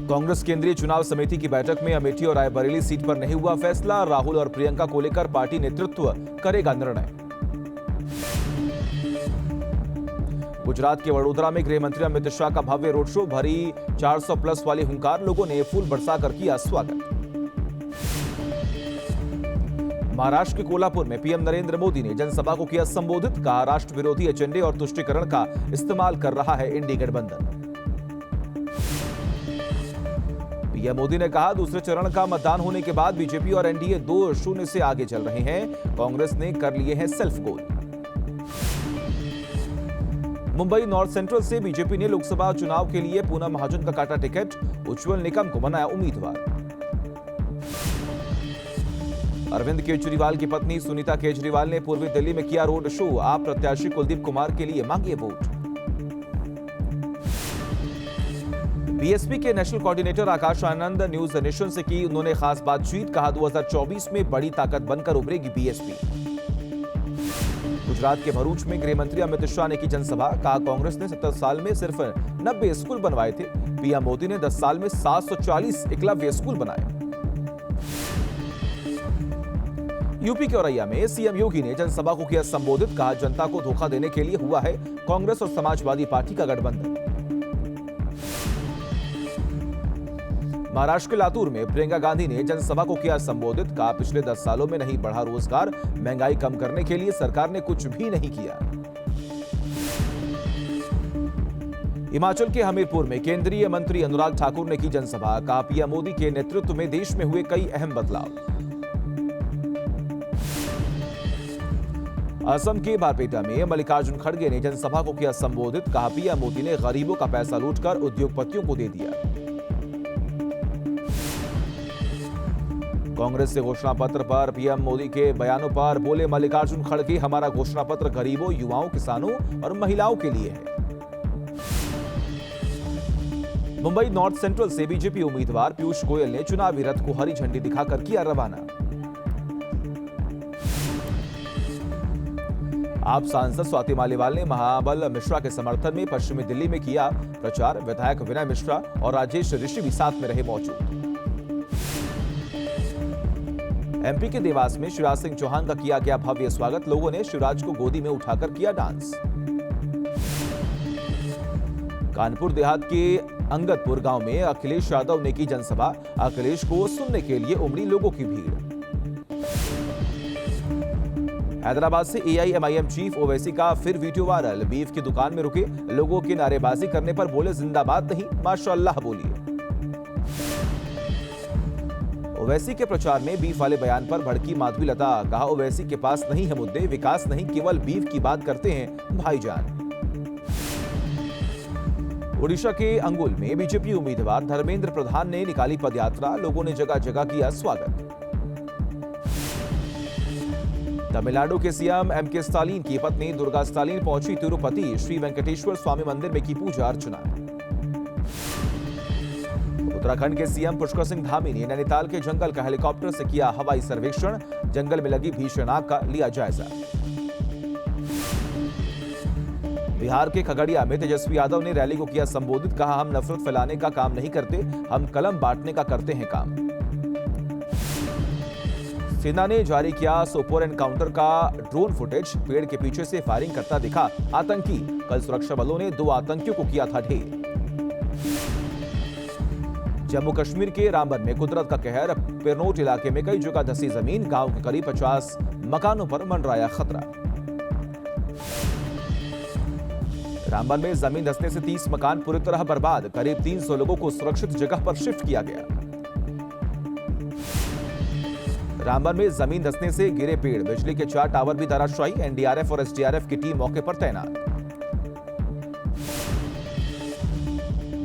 कांग्रेस केंद्रीय चुनाव समिति की बैठक में अमेठी और रायबरेली सीट पर नहीं हुआ फैसला। राहुल और प्रियंका को लेकर पार्टी नेतृत्व करेगा निर्णय। गुजरात के वडोदरा में गृह मंत्री अमित शाह का भव्य रोड शो, भरी 400 प्लस वाली हुंकार, लोगों ने फूल बरसाकर किया स्वागत। महाराष्ट्र के कोल्हापुर में पीएम नरेंद्र मोदी ने जनसभा को किया संबोधित, कहा राष्ट्र विरोधी एजेंडे और तुष्टीकरण का इस्तेमाल कर रहा है इंडी गठबंधन। पीएम मोदी ने कहा दूसरे चरण का मतदान होने के बाद बीजेपी और एनडीए 2-0 से आगे चल रहे हैं। कांग्रेस ने कर लिए हैं self goal. Mumbai north central से बीजेपी ने लोकसभा चुनाव के लिए पूनम महाजन का काटा टिकट, उज्ज्वल निकम को बनाया उम्मीदवार। अरविंद केजरीवाल की पत्नी सुनीता केजरीवाल ने पूर्वी दिल्ली में किया रोड शो, आप प्रत्याशी कुलदीप कुमार के लिए मांगिए वोट। बीएसपी के national coordinator Akash Anand news nation से की उन्होंने खास बातचीत, कहा 2024 में बड़ी ताकत बनकर उभरेगी बीएसपी। गुजरात के भरूच में गृह मंत्री अमित शाह ने की जनसभा, कहा कांग्रेस ने 70 साल में सिर्फ 90 स्कूल बनवाए थे, पीएम मोदी ने 10 साल में 740 एकलव्य स्कूल बनाए। यूपी के औरैया में सीएम योगी ने जनसभा को किया संबोधित, कहा जनता को धोखा देने के लिए हुआ है कांग्रेस और समाजवादी पार्टी का गठबंधन। महाराष्ट्र के लातूर में प्रियंका गांधी ने जनसभा को किया संबोधित, कहा पिछले 10 सालों में नहीं बढ़ा रोजगार, महंगाई कम करने के लिए सरकार ने कुछ भी नहीं किया। हिमाचल के हमीरपुर में केंद्रीय मंत्री अनुराग ठाकुर ने की जनसभा, कहा पीएम मोदी के नेतृत्व में देश में हुए कई अहम बदलाव। असम के बारपेटा में मल्लिकार्जुन खड़गे ने जनसभा को किया संबोधित, कहा पीएम मोदी ने गरीबों का पैसा लूटकर उद्योगपतियों को दे दिया। कांग्रेस से घोषणा पत्र पर पीएम मोदी के बयानों पर बोले मल्लिकार्जुन खड़गे, हमारा घोषणा पत्र गरीबों, युवाओं, किसानों और महिलाओं के लिए है। मुंबई नॉर्थ सेंट्रल से बीजेपी उम्मीदवार पीयूष गोयल ने चुनावी रथ को हरी झंडी दिखाकर किया रवाना। आप सांसद स्वाति मालीवाल ने महाबल मिश्रा के समर्थन में पश्चिमी दिल्ली में किया प्रचार, विधायक विनय मिश्रा और राजेश ऋषि भी साथ में रहे मौजूद। एमपी के देवास में शिवराज सिंह चौहान का किया गया भव्य स्वागत, लोगों ने शिवराज को गोदी में उठाकर किया डांस। कानपुर देहात के अंगदपुर गांव में अखिलेश यादव ने की जनसभा, अखिलेश को सुनने के लिए उमड़ी लोगों की भीड़। हैदराबाद से एआईएमआईएम चीफ ओवैसी का फिर वीडियो वायरल, बीफ की दुकान में रुके लोगों की नारेबाजी करने पर बोले जिंदाबाद नहीं माशाअल्लाह बोलिए। ओवैसी के प्रचार में बीफ वाले बयान पर भड़की माधवी लता, कहा ओवैसी के पास नहीं है मुद्दे, विकास नहीं केवल बीफ की बात करते हैं भाईजान। ओडिशा के अंगुल में बीजेपी उम्मीदवार धर्मेंद्र प्रधान ने निकाली पदयात्रा, लोगों ने जगह जगह किया स्वागत। तमिलनाडु के सीएम एमके स्टालिन की पत्नी दुर्गा स्टालिन पहुंची तिरुपति, श्री वेंकटेश्वर स्वामी मंदिर में की पूजा अर्चना। उत्तराखंड के सीएम पुष्कर सिंह धामी ने नैनीताल के जंगल का हेलीकॉप्टर से किया हवाई सर्वेक्षण, जंगल में लगी भीषण आग का लिया जायजा। बिहार के खगड़िया में तेजस्वी यादव ने रैली को किया संबोधित, कहा हम नफरत फैलाने का काम नहीं करते, हम कलम बांटने का करते हैं काम। सेना ने जारी किया सोपोर एनकाउंटर का ड्रोन फुटेज, पेड़ के पीछे से फायरिंग करता दिखा आतंकी, कल सुरक्षा बलों ने 2 आतंकियों को किया था ढेर। जम्मू कश्मीर के रामबन में कुदरत का कहर, पिरनोट इलाके में कई जगह धसी जमीन, गांव के करीब 50 मकानों पर मंडराया खतरा। रामबन में जमीन धसने से 30 मकान पूरी तरह बर्बाद, करीब 300 लोगों को सुरक्षित जगह पर शिफ्ट किया गया। रामबन में जमीन धसने से गिरे पेड़, बिजली के 4 टावर भी धराशायी, एनडीआरएफ और एसडीआरएफ की टीम मौके पर तैनात।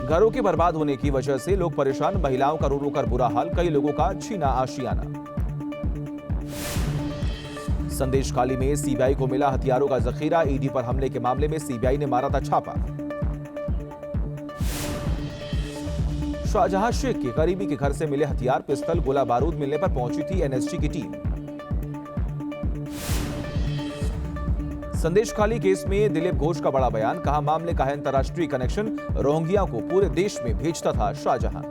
घरों के बर्बाद होने की वजह से लोग परेशान, महिलाओं का रो रो कर बुरा हाल, कई लोगों का छीना आशियाना। संदेश खाली में सीबीआई को मिला हथियारों का जखीरा, ईडी पर हमले के मामले में सीबीआई ने मारा था छापा। शाहजहां शेख के करीबी के घर से मिले हथियार, पिस्तल, गोला बारूद मिलने पर पहुंची थी एनएसजी की टीम। संदेश खाली केस में दिलीप घोष का बड़ा बयान, कहा मामले का है अंतर्राष्ट्रीय कनेक्शन, रोहिंग्या को पूरे देश में भेजता था शाहजहां।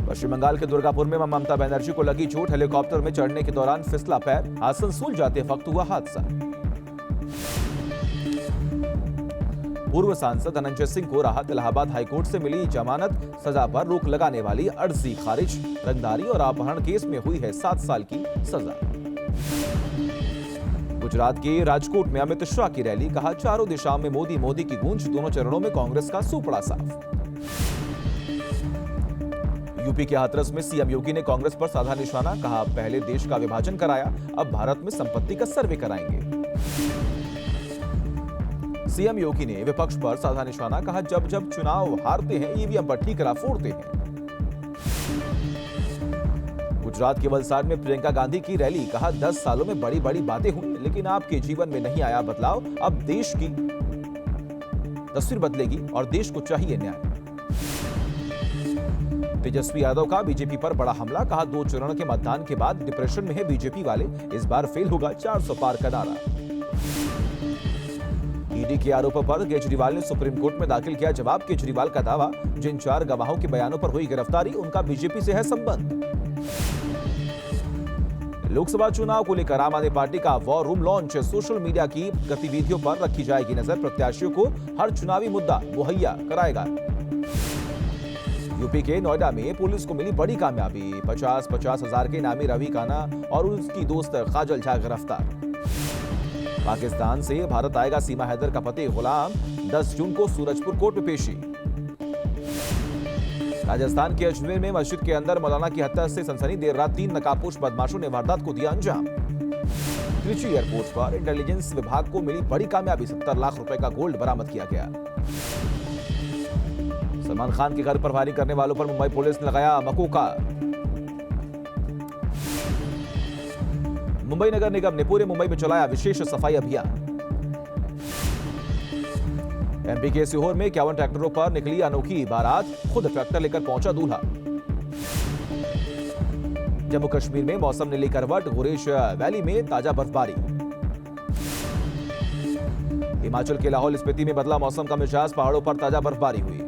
पश्चिम बंगाल के दुर्गापुर में ममता बनर्जी को लगी चोट, हेलीकॉप्टर में चढ़ने के दौरान फिसला पैर, आसनसोल जाते वक्त हुआ हादसा। पूर्व सांसद धनंजय सिंह को राहत, इलाहाबाद हाईकोर्ट से मिली जमानत, सजा पर रोक लगाने वाली अर्जी खारिज, रंगदारी और अपहरण केस में हुई है 7 साल की सजा। गुजरात के राजकोट में अमित शाह की रैली, कहा चारों दिशाओं में मोदी मोदी की गूंज, दोनों चरणों में कांग्रेस का सूपड़ा साफ। यूपी के हाथरस में सीएम योगी ने कांग्रेस पर साधा निशाना, कहा पहले देश का विभाजन कराया, अब भारत में संपत्ति का सर्वे कराएंगे। सीएम योगी ने विपक्ष पर साधा निशाना, कहा जब जब चुनाव हारते हैं ईवीएम पर ठीकरा फोड़ते हैं। गुजरात के वलसाड में प्रियंका गांधी की रैली, कहा 10 सालों में बड़ी बड़ी बातें हुई, लेकिन आपके जीवन में नहीं आया बदलाव, अब देश की तस्वीर बदलेगी और देश को चाहिए न्याय। तेजस्वी यादव का बीजेपी पर बड़ा हमला, कहा 2 चरण के मतदान के बाद डिप्रेशन में है बीजेपी वाले, इस बार फेल होगा 400 पार का नारा। ईडी के आरोपों पर केजरीवाल ने सुप्रीम कोर्ट में दाखिल किया जवाब, केजरीवाल का दावा, जिन 4 गवाहों के बयानों पर हुई गिरफ्तारी, उनका बीजेपी से है संबंध। लोकसभा चुनाव को लेकर आम आदमी पार्टी का war room launch, social media की गतिविधियों पर रखी जाएगी नजर, प्रत्याशियों को हर चुनावी मुद्दा मुहैया कराएगा। यूपी के नोएडा में पुलिस को मिली बड़ी कामयाबी, 50-50 हजार के इनामी रवि काना और उसकी दोस्त काजल झा गिरफ्तार। पाकिस्तान से भारत आएगा सीमा हैदर का पति गुलाम, 10 जून को सूरजपुर कोर्ट में पेशी। राजस्थान के अजमेर में मस्जिद के अंदर मौलाना की हत्या से सनसनी, देर रात 3 नकाबपोश बदमाशों ने वारदात को दिया अंजाम। त्रिची एयरपोर्ट पर इंटेलिजेंस विभाग को मिली बड़ी कामयाबी, 70 लाख रुपए का गोल्ड बरामद किया गया। सलमान खान के घर पर फायरिंग करने वालों पर मुंबई पुलिस ने लगाया मकोका। मुंबई नगर निगम ने पूरे मुंबई में चलाया विशेष सफाई अभियान। एमपी के सीहोर में 51 ट्रैक्टरों पर निकली अनोखी बारात, खुद ट्रैक्टर लेकर पहुंचा दूल्हा। जम्मू कश्मीर में मौसम ने ली करवट, गुरेज वैली में ताजा बर्फबारी। हिमाचल के लाहौल स्पीति में बदला मौसम का मिजाज, पहाड़ों पर ताजा बर्फबारी हुई।